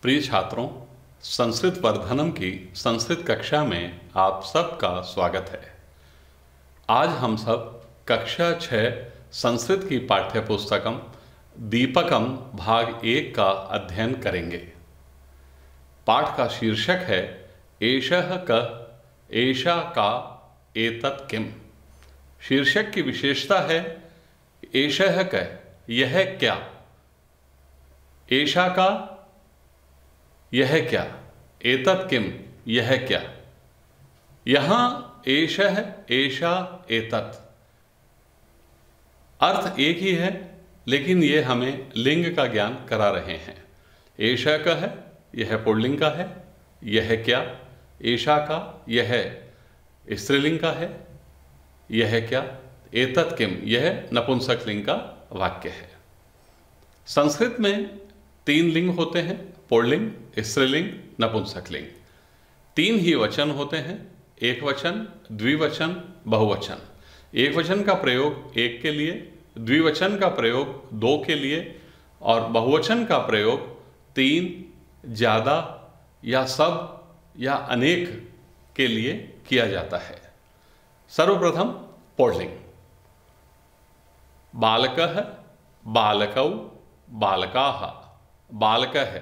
प्रिय छात्रों, संस्कृत वर्धनम की संस्कृत कक्षा में आप सबका स्वागत है। आज हम सब कक्षा 6 संस्कृत की पाठ्य पुस्तकम दीपकम भाग 1 का अध्ययन करेंगे। पाठ का शीर्षक है एषः कः एषा का एतत् किम। शीर्षक की विशेषता है एषः कः, यह क्या, एषा का, यह क्या, एतत् किम, यह क्या। यहां एषः एषा एतत् अर्थ एक ही है, लेकिन यह हमें लिंग का ज्ञान करा रहे हैं। एषः का है, यह पुल्लिंग का है, यह क्या, एषा का, यह स्त्रीलिंग का है, यह क्या, एतत् किम, यह नपुंसक लिंग का वाक्य है। संस्कृत में 3 लिंग होते हैं, पुल्लिंग, स्त्रीलिंग, नपुंसकलिंग। 3 ही वचन होते हैं, एक वचन, द्विवचन, बहुवचन। एक वचन का प्रयोग एक के लिए, द्विवचन का प्रयोग 2 के लिए और बहुवचन का प्रयोग 3, ज़्यादा या सब या अनेक के लिए किया जाता है। सर्वप्रथम पुल्लिंग। बालकः, बालकौ, बालकाः। बालकः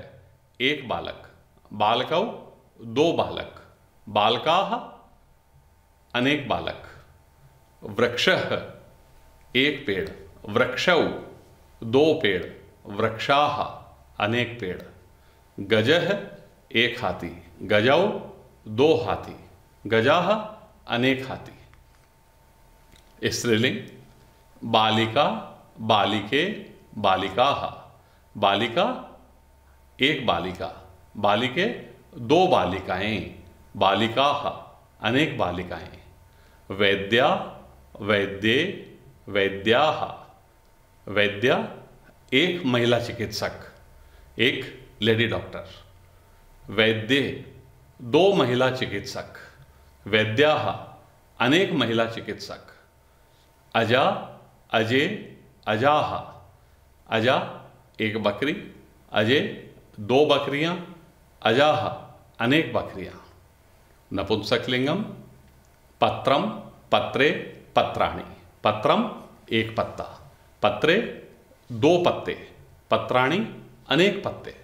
एक बालक, बालकौ 2 बालक, बालकाः अनेक बालक। वृक्षः एक पेड़, वृक्षौ 2 पेड़, वृक्षाः अनेक पेड़। गजः एक हाथी, गजौ 2 हाथी, गजाः अनेक हाथी। स्त्रीलिंग। बालिका, बालिके, बालिकाः। बालिका एक बालिका, बालिके 2 बालिकाएं, बालिकाः अनेक बालिकाएं। वैद्या, वैद्ये, वैद्याः। वैद्या एक महिला चिकित्सक, एक लेडी डॉक्टर। वैद्ये 2 महिला चिकित्सक, वैद्याः अनेक महिला चिकित्सक। अजा, अजय, अजाः। अजा एक बकरी, अजय 2 बकरियां, अजाः अनेक बकरियां। नपुंसकलिंगम। पत्रम, पत्रे, पत्राणि। पत्रम एक पत्ता, पत्रे 2 पत्ते, पत्राणि अनेक पत्ते।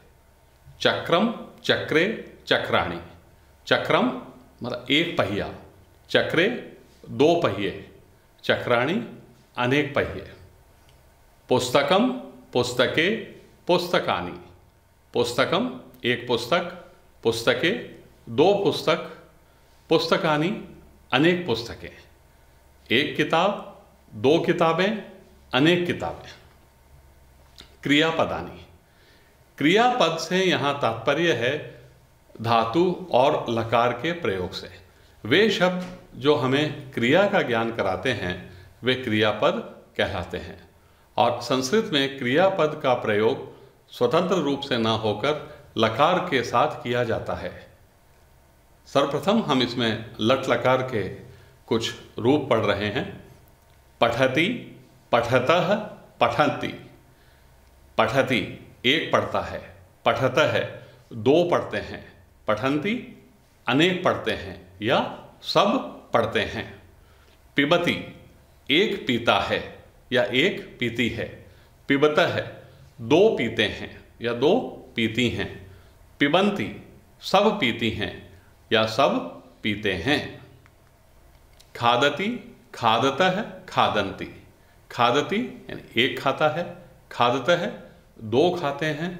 चक्रम, चक्रे, चक्राणि। चक्रम मतलब एक पहिया, चक्रे 2 पहिए, चक्राणि अनेक पहिए। पुस्तकम, पुस्तके, पुस्तकानि। पुस्तकम एक पुस्तक, पुस्तके 2 पुस्तक, पुस्तकानि अनेक पुस्तकें। एक किताब, 2 किताबें, अनेक किताबें। क्रियापदानि। क्रियापद से यहाँ तात्पर्य है धातु और लकार के प्रयोग से। वे शब्द जो हमें क्रिया का ज्ञान कराते हैं वे क्रियापद कहलाते हैं। और संस्कृत में क्रियापद का प्रयोग स्वतंत्र रूप से ना होकर लकार के साथ किया जाता है। सर्वप्रथम हम इसमें लट लकार के कुछ रूप पढ़ रहे हैं। पठति, पठतः, पठन्ति। पठति एक पढ़ता है, पठतः 2 पढ़ते हैं, पठन्ति अनेक पढ़ते हैं या सब पढ़ते हैं। पिबति एक पीता है या एक पीती है, पिबतः 2 पीते हैं या 2 पीती हैं। पिबन्ति सब पीती हैं या सब पीते हैं। खादति, खादतः, खादन्ति। खादति यानी एक खाता है, खादतः 2 खाते हैं,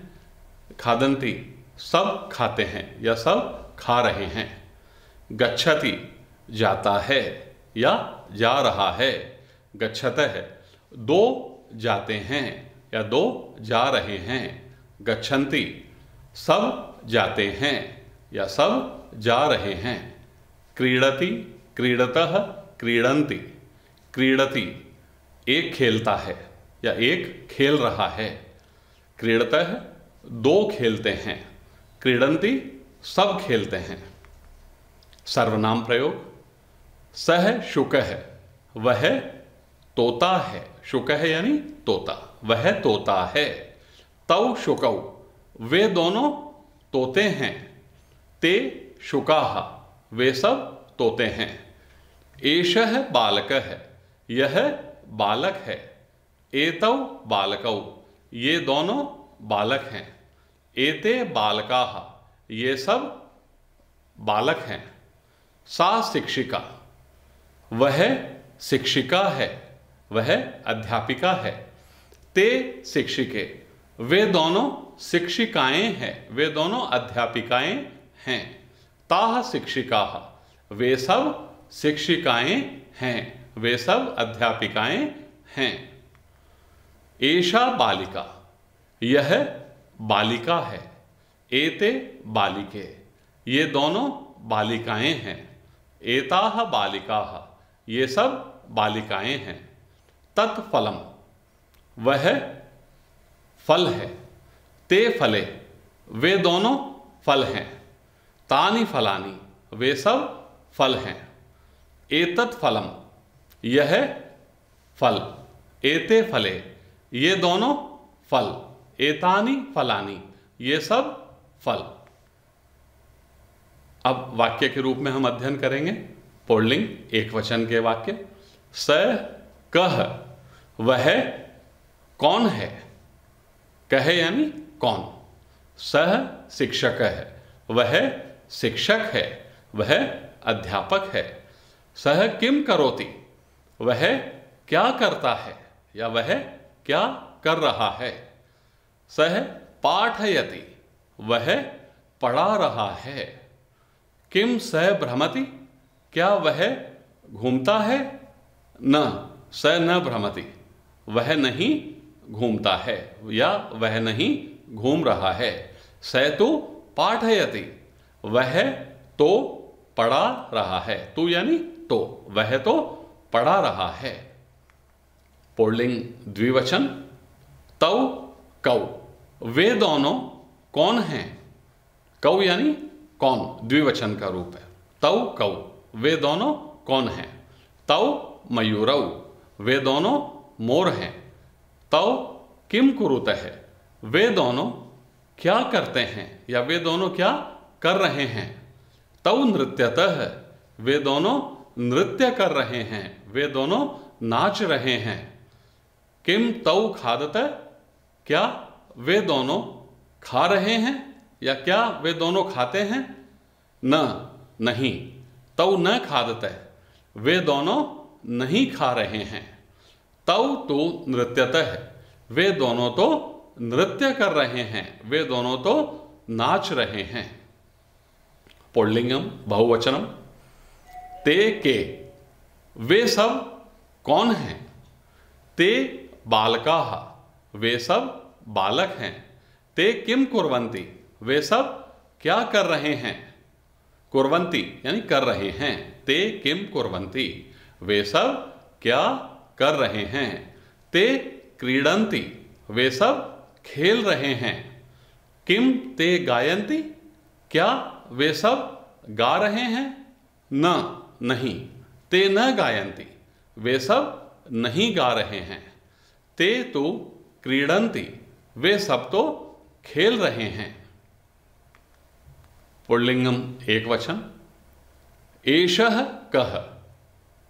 खादन्ति सब खाते हैं या सब खा रहे हैं। गच्छति जाता है या जा रहा है, गच्छतः 2 जाते हैं या 2 जा रहे हैं। गच्छन्ति सब जाते हैं या सब जा रहे हैं। क्रीडति, क्रीडतः, क्रीडन्ति। क्रीडति एक खेलता है या एक खेल रहा है। क्रीडतः 2 खेलते हैं, क्रीडन्ति सब खेलते हैं। सर्वनाम प्रयोग। सह शुकः वह तोता है, शुकः यानी तोता, वह तोता है। तौ शुकौ वे दोनों तोते हैं। ते शुकाः, वे सब तोते हैं। एषः बालकः, यह बालक है। एतौ बालकौ, ये दोनों बालक हैं। एते बालकाः, ये सब बालक हैं। सा शिक्षिका, वह शिक्षिका है, वह अध्यापिका है। ते शिक्षिके, वे दोनों शिक्षिकाएं हैं, वे दोनों अध्यापिकाएं हैं। ताः शिक्षिकाः, वे सब शिक्षिकाएं हैं, वे सब अध्यापिकाएं हैं। एषा बालिका, यह बालिका है। एते बालिके, ये दोनों बालिकाएं हैं। एताः बालिकाः, ये सब बालिकाएं हैं। तत्फलम, वह फल है। ते फले, वे दोनों फल हैं। तानि फलानि, वे सब फल हैं। एतत् फलम, यह फल। एते फले, ये दोनों फल। एतानि फलानि, ये सब फल। अब वाक्य के रूप में हम अध्ययन करेंगे पुल्लिंग एक वचन के वाक्य। स कह, वह कौन है। कह यानी कौन। सह शिक्षक है, वह शिक्षक है, वह अध्यापक है। सह किम करोति, वह क्या करता है या वह क्या कर रहा है। सह पाठयति, वह पढ़ा रहा है। किम सह भ्रमति, क्या वह घूमता है। न, स न भ्रमति, वह नहीं घूमता है या वह नहीं घूम रहा है। स तो पाठयति, वह तो पढ़ा रहा है। तू यानी तो, वह तो पढ़ा रहा है। पुल्लिंग द्विवचन। तौ कौ, वे दोनों कौन हैं। कौ यानी कौन, द्विवचन का रूप है। तौ कौ, वे दोनों कौन हैं। तौ मयूरौ, वे दोनों मोर हैं। तौ किम कुरुतः, वे दोनों क्या करते हैं या वे दोनों क्या कर रहे हैं। तौ नृत्यतः, वे दोनों नृत्य कर रहे हैं, वे दोनों नाच रहे हैं। किम तौ खादतः, क्या वे दोनों खा रहे हैं या क्या वे दोनों खाते हैं। न, नहीं। तौ न खादतः, वे दोनों नहीं खा रहे हैं। तौ तो नृत्यतः, वे दोनों तो नृत्य कर रहे हैं, वे दोनों तो नाच रहे हैं। पुल्लिंगम बहुवचनम। ते के, वे सब कौन हैं। ते बालकाः, वे सब बालक हैं। ते किम कुर्वन्ति, वे सब क्या कर रहे हैं। कुर्वन्ति यानी कर रहे हैं। ते किम कुर्वन्ति, वे सब क्या कर रहे हैं। ते क्रीडन्ति, वे सब खेल रहे हैं। किम ते गायन्ति, क्या वे सब गा रहे हैं। न, नहीं। ते न गायन्ति, वे सब नहीं गा रहे हैं। ते तो क्रीडन्ति, वे सब तो खेल रहे हैं। पुल्लिंगम एक वचन। एषः कः,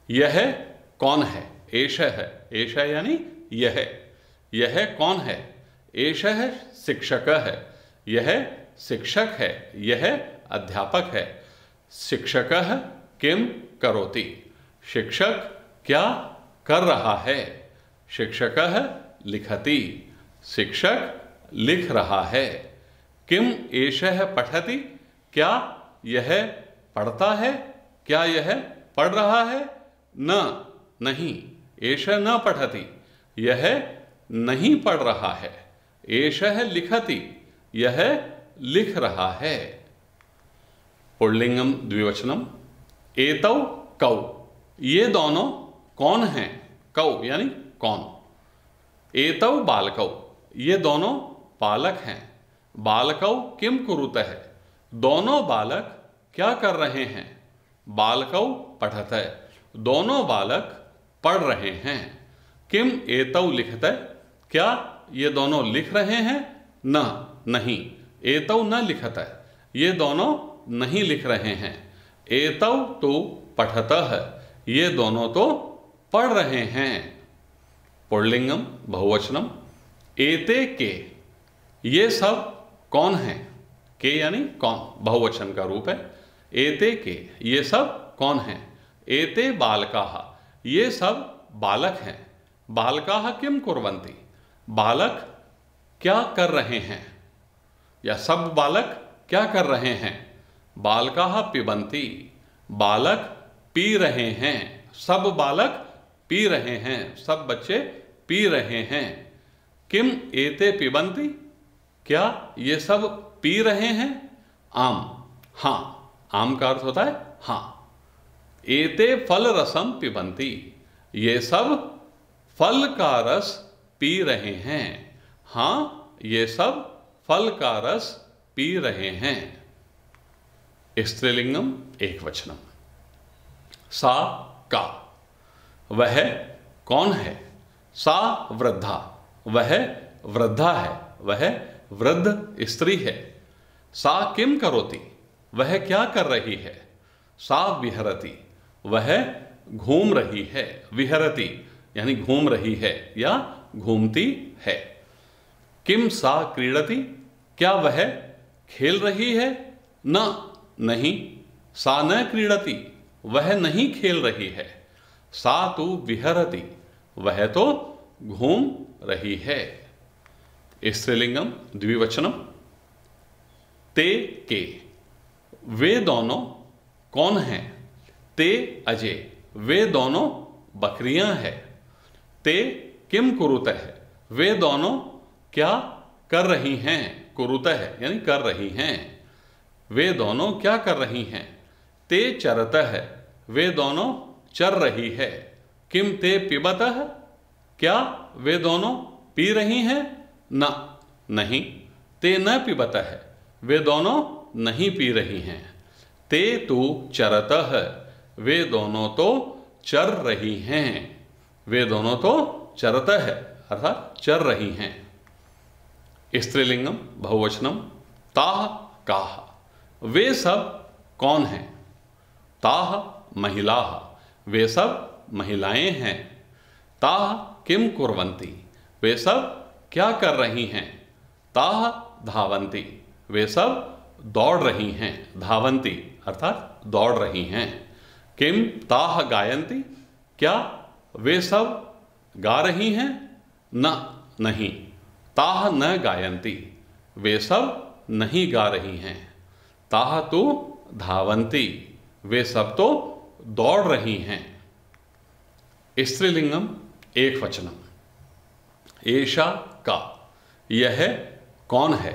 यह कौन है। एषः, एषः यानी यह कौन है। एषः शिक्षकः, यह शिक्षक है, यह अध्यापक है। शिक्षकः किम करोति, शिक्षक क्या कर रहा है। शिक्षकः लिखति, शिक्षक लिख रहा है। किम एषः पठति, क्या यह पढ़ता है, क्या यह पढ़ रहा है। न, नहीं। एषः न पठति, यह नहीं पढ़ रहा है। एषः लिखति, यह लिख रहा है। पुल्लिंगम द्विवचनम। एतौ कौ, ये दोनों कौन हैं। कौ यानी कौन। एतौ बालकौ, ये दोनों बालक हैं। बालकौ किम कुरुतः, दोनों बालक क्या कर रहे हैं। बालकौ पठतः, दोनों बालक पढ़ रहे हैं। किम एतौ लिखतः, क्या ये दोनों लिख रहे हैं। न, नहीं। एतौ न लिखतः, ये दोनों नहीं लिख रहे हैं। एतौ तो पठतः, ये दोनों तो पढ़ रहे हैं। पुल्लिंगम बहुवचनम। एते के, ये सब कौन हैं? के यानी कौन, बहुवचन का रूप है। एते के, ये सब कौन हैं? एते बालकाः, ये सब बालक हैं। बालकाः किम कुर्वन्ति, बालक क्या कर रहे हैं, या सब बालक क्या कर रहे हैं? बालकाः पिबन्ति, बालक पी रहे हैं। सब बालक पी रहे हैं, सब बच्चे पी रहे हैं। किम एते पिबन्ति, क्या ये सब पी रहे हैं? आम, हाँ, आम का अर्थ होता है हाँ। एते फल रसम पिबन्ति, ये सब फल का रस पी रहे हैं। हाँ, ये सब फल का रस पी रहे हैं। स्त्रीलिंगम एक वचनम। सा का, वह कौन है? सा वृद्धा, वह वृद्धा है, वह वृद्ध स्त्री है। सा किम करोति, वह क्या कर रही है? सा विहरति, वह घूम रही है। विहरति यानी घूम रही है या घूमती है। किम सा क्रीडति, क्या वह खेल रही है? न, नहीं। सा न क्रीडति, वह नहीं खेल रही है। सा तु विहरति, वह तो घूम रही है। स्त्रीलिंगम द्विवचनम। ते के, वे दोनों कौन हैं? ते अजय, वे दोनों बकरियां हैं। ते किम कुरुतः, वे दोनों क्या कर रही हैं? कुरुतः यानी कर रही हैं। वे दोनों क्या कर रही हैं? ते चरतः, वे दोनों चर रही है। किम ते पिबतः, क्या वे दोनों पी रही हैं? न, नहीं। ते न पिबतः, वे दोनों नहीं पी रही हैं। ते तु चरतः, वे दोनों तो चर रही हैं। वे दोनों तो चरतः अर्थात चर रही हैं। स्त्रीलिंगम बहुवचनम। ताः काः, वे सब कौन हैं? ताः महिलाः, वे सब महिलाएं हैं। ताः किम कुर्वन्ति, वे सब क्या कर रही हैं? ताः धावन्ति, वे सब दौड़ रही हैं। धावन्ति अर्थात दौड़ रही हैं। किम ताः गायन्ति, क्या वे सब गा रही हैं? न, नहीं। ताः न गायन्ति, वे सब नहीं गा रही हैं। ताः तो धावन्ति, वे सब तो दौड़ रही हैं। स्त्रीलिंगम एक वचनम। एषा का, यह कौन है?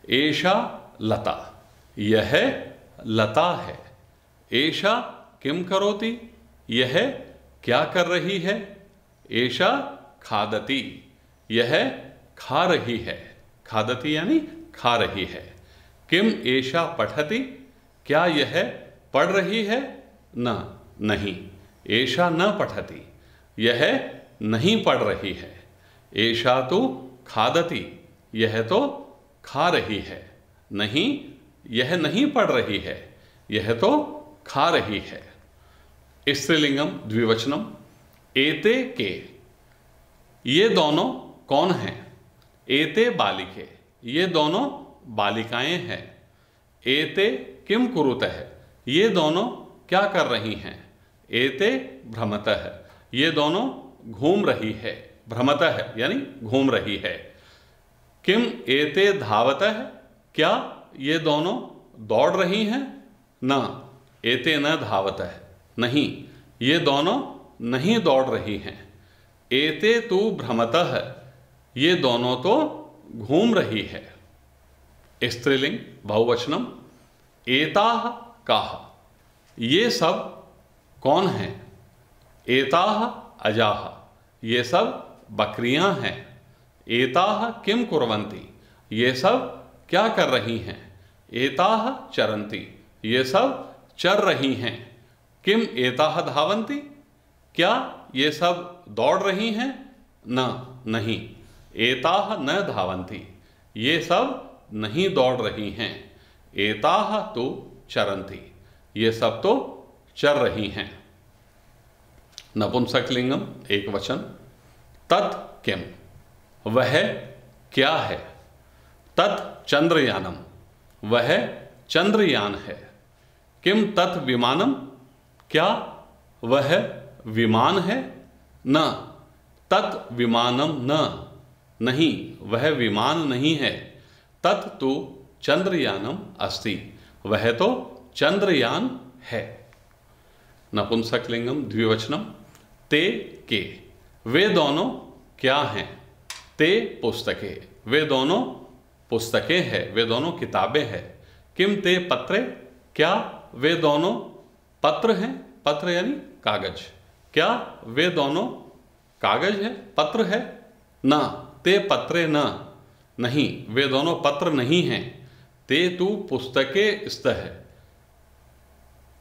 एषा लता, यह लता है। एषा किम करोति, यह क्या कर रही है? एषा खादति, यह खा रही है। खादति यानी खा रही है। किम एषा पठति, क्या यह पढ़ रही है? न, नहीं। एषा न पठति, यह नहीं पढ़ रही है। एषा तो खादति, यह तो खा रही है। नहीं, यह नहीं पढ़ रही है, यह तो खा रही है। स्त्रीलिंगम द्विवचनम। एते के, ये दोनों कौन हैं? एते बालिके, ये दोनों बालिकाएं हैं। एते किम कुरुतः, ये दोनों क्या कर रही हैं? एते भ्रमतः, ये दोनों घूम रही है। भ्रमतः यानी घूम रही है। किम एते धावतः, क्या ये दोनों दौड़ रही हैं? न, एते न धावतः, नहीं, ये दोनों नहीं दौड़ रही हैं। एते तु भ्रमतः, ये दोनों तो घूम रही है। स्त्रीलिंग बहुवचनम। एताः काः, ये सब कौन हैं? एताः अजाः, ये सब बकरियां हैं। एताः किम कुर्वन्ति, ये सब क्या कर रही हैं? एताः चरन्ति, ये सब चर रही हैं। किम एताः धावन्ति, क्या ये सब दौड़ रही हैं? न, नहीं। एताः न धावन्ति, ये सब नहीं दौड़ रही हैं। एताः तु चरन्ति, ये सब तो चल रही हैं। नपुंसकलिंगम एक वचन। तत् किम, वह क्या है। तत् चंद्रयानम, वह चंद्रयान है। किम तत् विमानम, क्या वह विमान है। न तत् विमानम, न नहीं, वह विमान नहीं है। तत् तु चंद्रयानम अस्ति, वह तो चंद्रयान है। नपुंसकलिंगम द्विवचनम। ते के, वे दोनों क्या हैं। ते पुस्तकें, वे दोनों पुस्तकें हैं, वे दोनों किताबें हैं। किम ते पत्रे, क्या वे दोनों पत्र हैं। पत्र यानी कागज, क्या वे दोनों कागज है, पत्र है। न ते पत्रे, न नहीं, वे दोनों पत्र नहीं हैं। ते तु पुस्तके स्तः,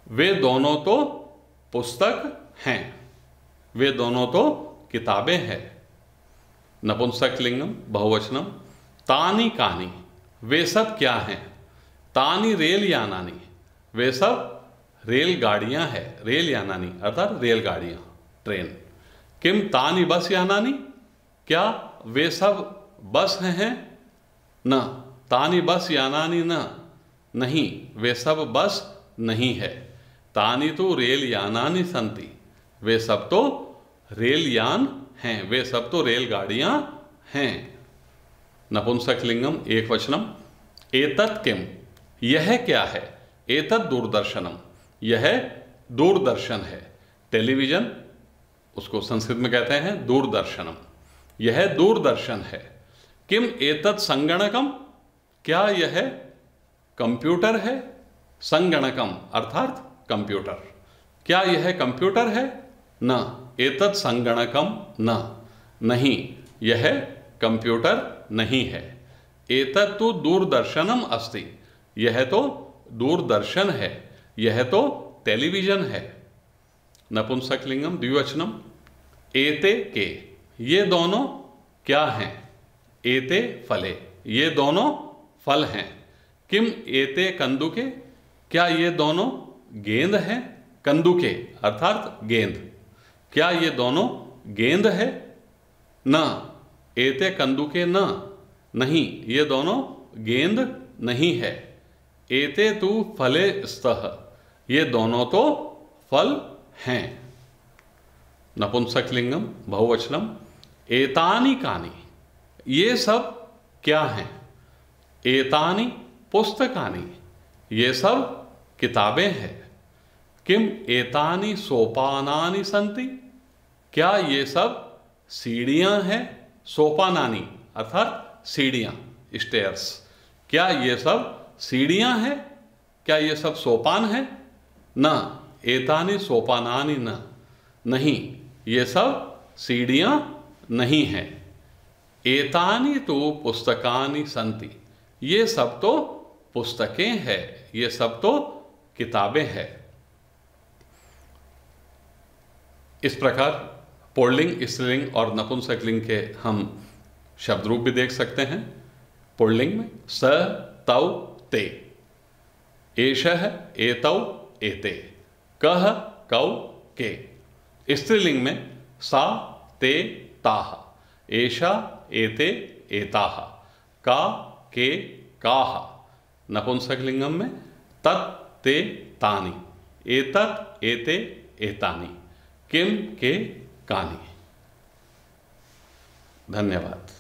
वे दोनों तो पुस्तक हैं, वे दोनों तो किताबें हैं। नपुंसकलिंगम बहुवचनम। तानि कानि, वे सब क्या हैं। तानि रेलयानानि, वे सब रेलगाड़ियां हैं। रेलयानानि अर्थात रेलगाड़ियां, ट्रेन। किम तानि बस यानानि, क्या वे सब बस हैं। न तानि बस यानानि, न नहीं, वे सब बस नहीं है। तानि तो रेल यानानि सन्ति, वे सब तो रेलयान हैं, वे सब तो रेलगाड़ियां हैं। नपुंसकलिंगम एक वचनम। एतत् किम, यह क्या है। एतत् दूरदर्शनम, यह दूरदर्शन है। टेलीविजन, उसको संस्कृत में कहते हैं दूरदर्शनम, यह दूरदर्शन है। किम एतत् संगणकम, क्या यह कंप्यूटर है। संगणकम अर्थात कंप्यूटर, क्या यह कंप्यूटर है। न एतत् संगणकम, न नहीं, यह कंप्यूटर नहीं है। एतत् तु दूरदर्शनम अस्ति, यह तो दूरदर्शन है, यह तो टेलीविजन है। नपुंसकलिंगम द्विवचनम। एते के, ये दोनों क्या हैं। एते फले, ये दोनों फल हैं। किम एते कंदुके, क्या ये दोनों गेंद हैं। कंदुके अर्थात गेंद, क्या ये दोनों गेंद है। न एते कंदुके, न नहीं, ये दोनों गेंद नहीं है। एते तु फले स्तः, ये दोनों तो फल हैं। नपुंसकलिंगम बहुवचनम। एतानि कानि, ये सब क्या हैं। एतानि पुस्तकानि, ये सब किताबें हैं। किम एतानि सोपानानि सन्ति, क्या ये सब सीढ़ियां हैं। सोपानानि अर्थात सीढ़ियां, स्टेयर्स, क्या ये सब सीढ़ियां हैं, क्या ये सब सोपान है। न एतानि सोपानानि, न नहीं, ये सब सीढ़ियां नहीं हैं। एतानि तो पुस्तकानि सन्ति, ये सब तो पुस्तकें हैं, ये सब तो किताबें हैं। इस प्रकार पुल्लिंग, स्त्रीलिंग और नपुंसकलिंग के हम शब्द रूप भी देख सकते हैं। पुल्लिंग में स, तौ, ते, एषः, एतौ, एते, कः, कौ, के। स्त्रीलिंग में सा, ते, ताः, एषा, एते, एताः, का, के, काः। नपुंसकलिंगम में तत्, ते, तानि, एतत्, एते, एतानि, किम, के, कानि। धन्यवाद।